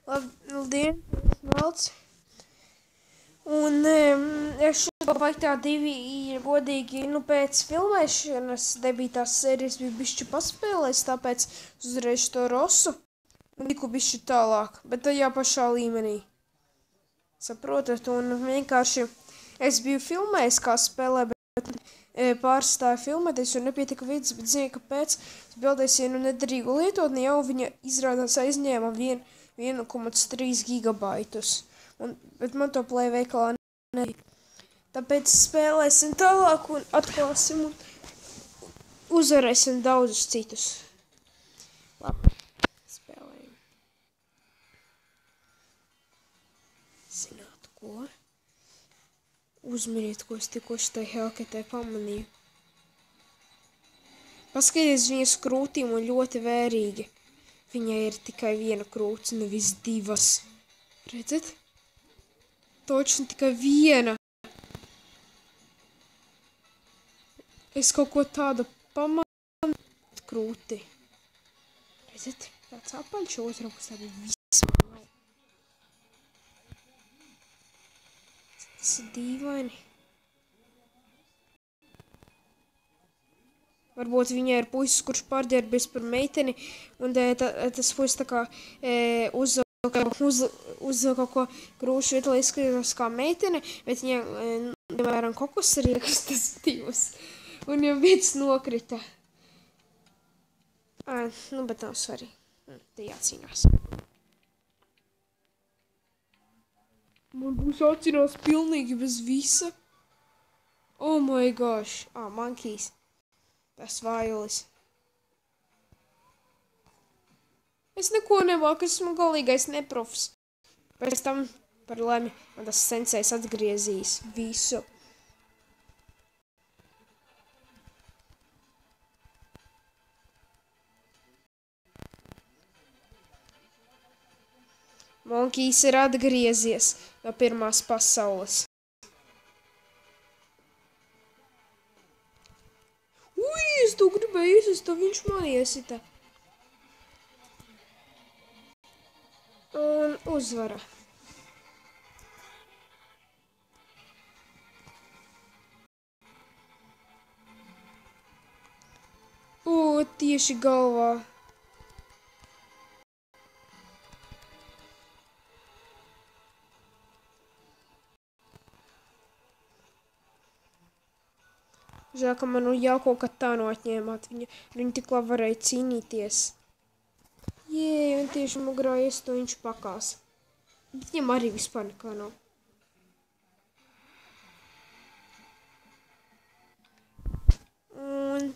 Labdien, Valds. Un es šodien baigi tā divi ir godīgi, pēc filmēšanas debītās sērijas biju bišķi paspēlējis, tāpēc uzreiz to Rosu un tiku bišķi tālāk, bet tajā pašā līmenī. Saprotat, un vienkārši es biju filmējis, kā spēlē, bet pārstāju filmēties, jo nepietika vidas, bet zinu, kāpēc. Es bildēs vienu nederīgu lietotni, jau viņa izrādās aizņēma 1,3 gigabaitus. Bet man to play veikalā nebija. Tāpēc spēlēsim tālāk un atklāsim un uzvarēsim daudzus citus. Labi, spēlējam. Zināt ko? Uzminiet, ko es tikko šitai Helketē pamanīju. Paskaties viņas krūtīm un ļoti vērīgi. Viņai ir tikai viena krūts, nevis divas. Redzat? Točni tikai viena. Es kaut ko tādu pamanu krūti. Redzat? Tāds apaļš otram, kas tāda vispār nav. Tas ir dīvaini. Varbūt viņai ir puisis, kurš pārģērbies par meiteni, un tas puisis tā kā uz kaut ko krūšu vietu, lai izskatījās kā meitene, bet viņai, piemēram, kokos ir iekstas divas, un jau viens nokrita. Bet nav svarīgi. Te jācīnās. Man būs jācīnās pilnīgi bez visa. Oh my gosh. Monkeys. Tas vājulis. Es neko nemāku, esmu galīgais neprofs. Pēc tam, par laimi, man tas sensejs atgriezīs visu. Monkijs ir atgriezies no Pirmās pasaules. Es to gribēju iesist, viņš man iesita. Un uzvara. Tieši galvā. Žēl, ka man jau kaut kā tā noatņēmāt. Viņa tik labi varēja cīnīties. Un tieši mugurā iestu viņš pakās. Bet viņam arī vispār nekā nav. Un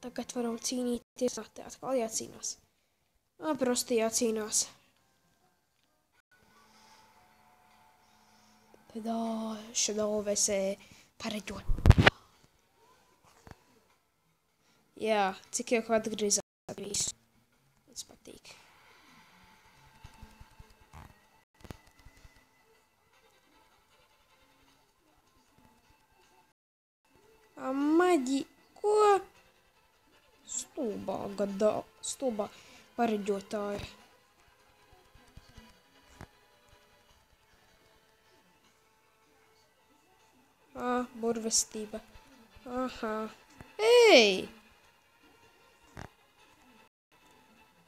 tagad varam cīnīties. Te atkal jācīnās. Prosti jācīnās. Tad šadovese pareģot. Jā, cik jau atgriezās visu. Tas patīk. Maģi, ko? Stulbā pareģotāja. Burvestība. Aha. Ei,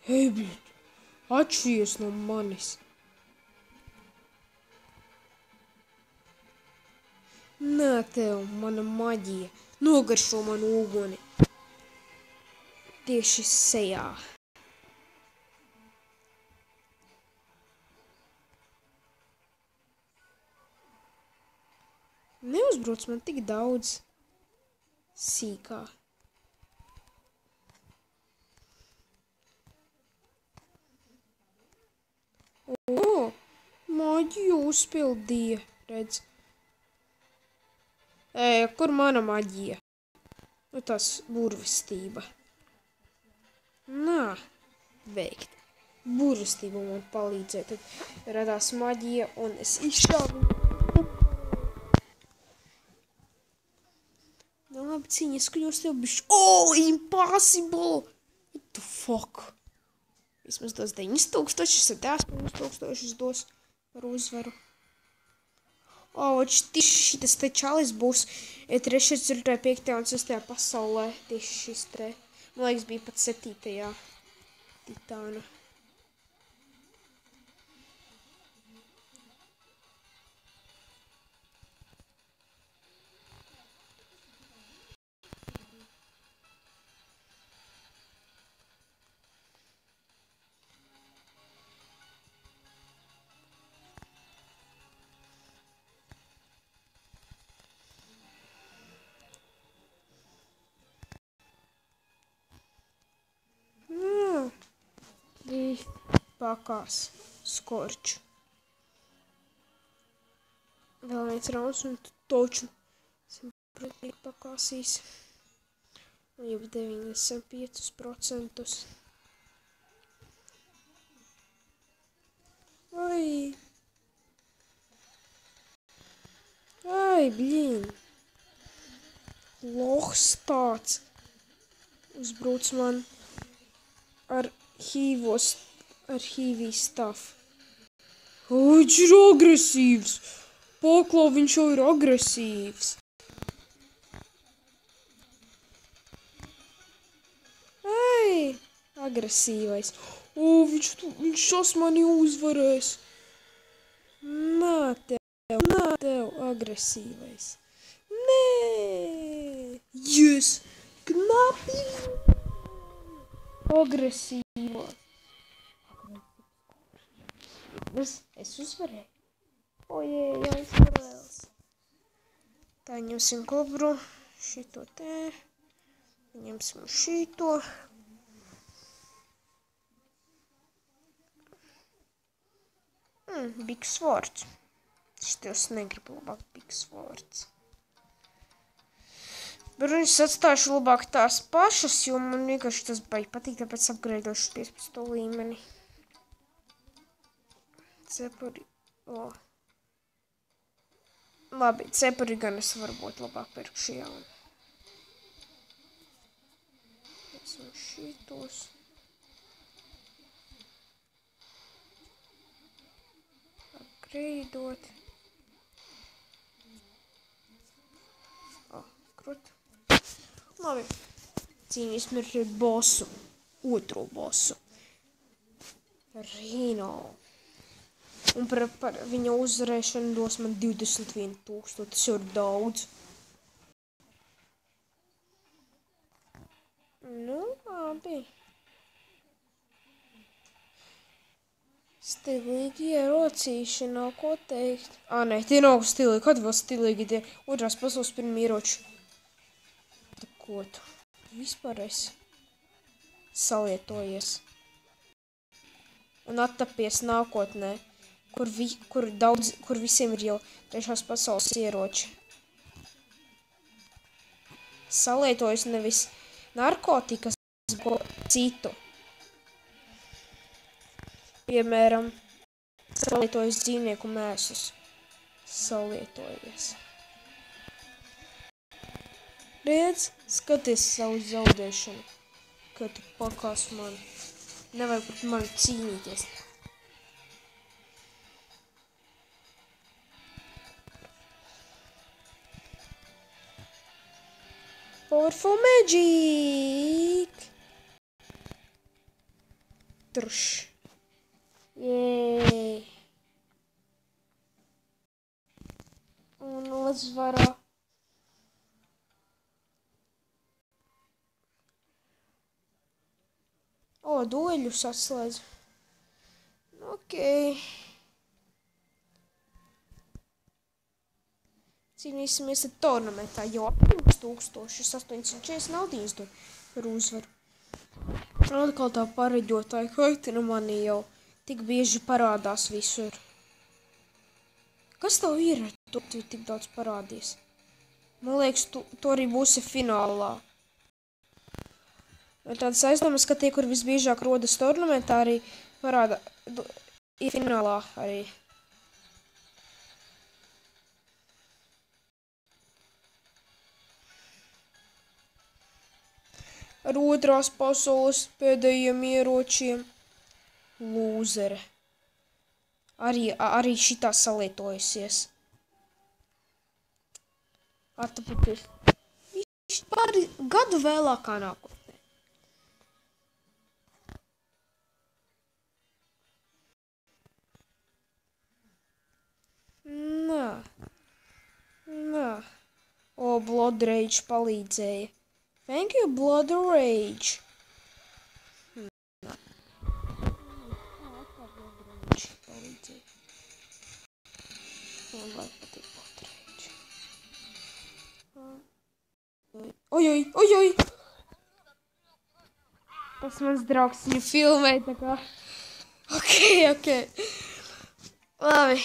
bļūt, atšķies no manis. Nā, tev, mana maģija. Nogaršo manu uguni. Tieši sejā. Neuzbruc man tik daudz sīkā. Maģiju uzpildīja, redz. Kur mana maģija? Tas burvestība. Nā, veikt. Burvestība man palīdzēja. Tad radās maģija un es izšāvu. Labi, cīņas kļūst jau bišķi. Impossible! What the fuck? Vismaz dos 9000, tad 8000 dos par uzvaru. Šitas te čalis būs 3, 4, 5 un 6 pasaulē. Tieši šis te. Man liekas, bija pat 7. Titāna. Pakās skorču. Vēl viens rauns un toču 100% pakāsīs. Jau 95%. Ai, blīn. Lohs tāds. Uzbrūc man ar hīvī stuff. Viņš ir agresīvs. Paklau, viņš jau ir agresīvs. Agresīvais. Viņš šos mani uzvarēs. Nā tev, agresīvais. Nē! Yes! Knapi! Agresīvo. Es uzvarēju. Jauns paralēls. Tā ņemsim kobru. Šito te. Ņemsim šito. Big Swords. Šitos negribu labāk Big Swords. Bruņus atstāšu labāk tās pašas, jo man vienkārši tas baigi patīk, tāpēc upgradeošu 15. līmeni. Cepuri. Labi, cepuri gan es varbūt labāk pirkšu jaunu. Esam šitos. Upgradeot. Krut. Labi. Cīnīsim ar bossu. Otro bossu. Rhino. Un par viņa uzvarēšanu dos man 21,000. Tas jau ir daudz. Nu, labi. Stilīgi ierocīši, nav ko teikt. Nē, tie nav stilīgi. Kad vēl stilīgi tie otrās pasaules pirmie ieroči? Ko tu? Vispār esi salietojies. Un attapies nākotnē, kur visiem ir jau trešās pasaules ieroči. Salietojas nevis narkotikas, bet citu. Piemēram, salietojas dzīvnieku mēsus. Salietojies. Redz, skaties savu zaudēšanu, kad tu pakās mani. Nevajag pret mani cīnīties. Powerful magic! Truš. Jēj! Un uzvarā. Dueļus atslēdzu. Okei. Cīnīsimies ar tornamentā, jo 840 naudīs dod par uzvaru. Atkal tā pareģotāja kaitina manī jau tik bieži parādās visur. Kas tev ir, tu tik daudz parādies? Man liekas, tu arī būsi finālā. Tādas aizdomas, ka tie, kur visbiežāk rodas tornamentā, arī parāda ir finālā arī. Ar otrās pasaules pēdējiem ieročiem. Lūzere. Arī šitā salietojusies. Ataputies. Viņš pāri gadu vēlākā nākotnē. Nā. O, Blood Rage palīdzēja. Thank you, Blood Rage. Palīdzēja. Man vajag patīk Blood Rage. Ojoj! Tas mans draugs viņu filmēja, tā kā. Ok. Labi.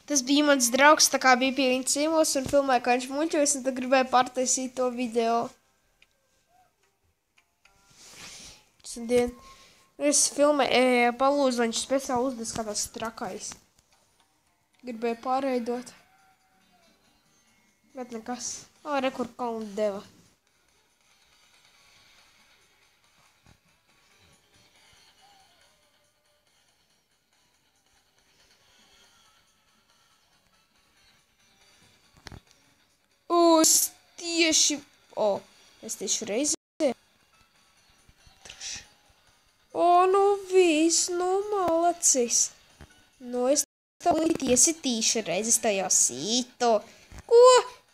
Tas bija mans draugs, tā kā bija pie viņa ciemos un filmēja, kā viņš muļķojas, un tad gribēja pārtaisīt to video. Es filmēju palūdzu, viņš speciāli uzdes kā tas trakais. Gribēju pārveidot. Bet nekas. Rekur kaunu deva. Es tieši reizi. Nu viss, malacis. Es tev tiesi tīši reizes tajā sīto. Ko?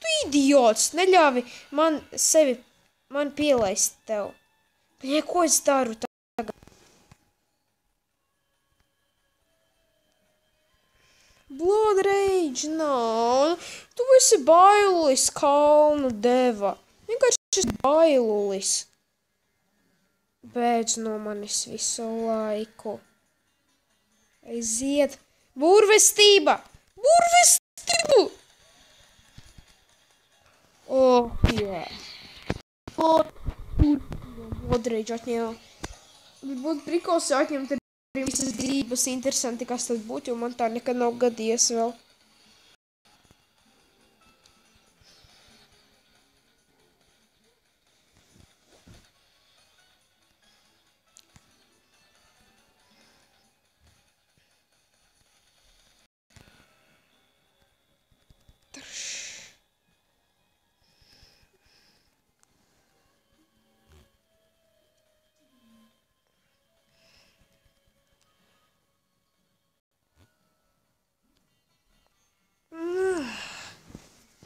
Tu idiots, neļāvi man pielaist tev. Viņai, ko es daru tagad? Blood Rage, Tu esi bailulis, kalnu deva. Vienkārši esi bailulis. Bēdz no manis visu laiku. Aiziet. Burvestība! Blood Rage atņēma. Būtu prikals atņemt arī visas dzīves interesanti, kas tad būtu, jo man tā nekad nav gadījies vēl.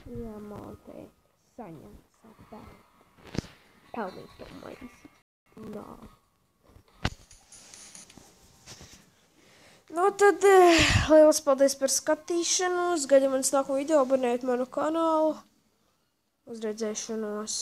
Jāmātē saņem savu pelnīt to maisi. Tad liels paldies par skatīšanos. Gaidiet manas nākamo video, abonējiet manu kanālu. Uz redzēšanos.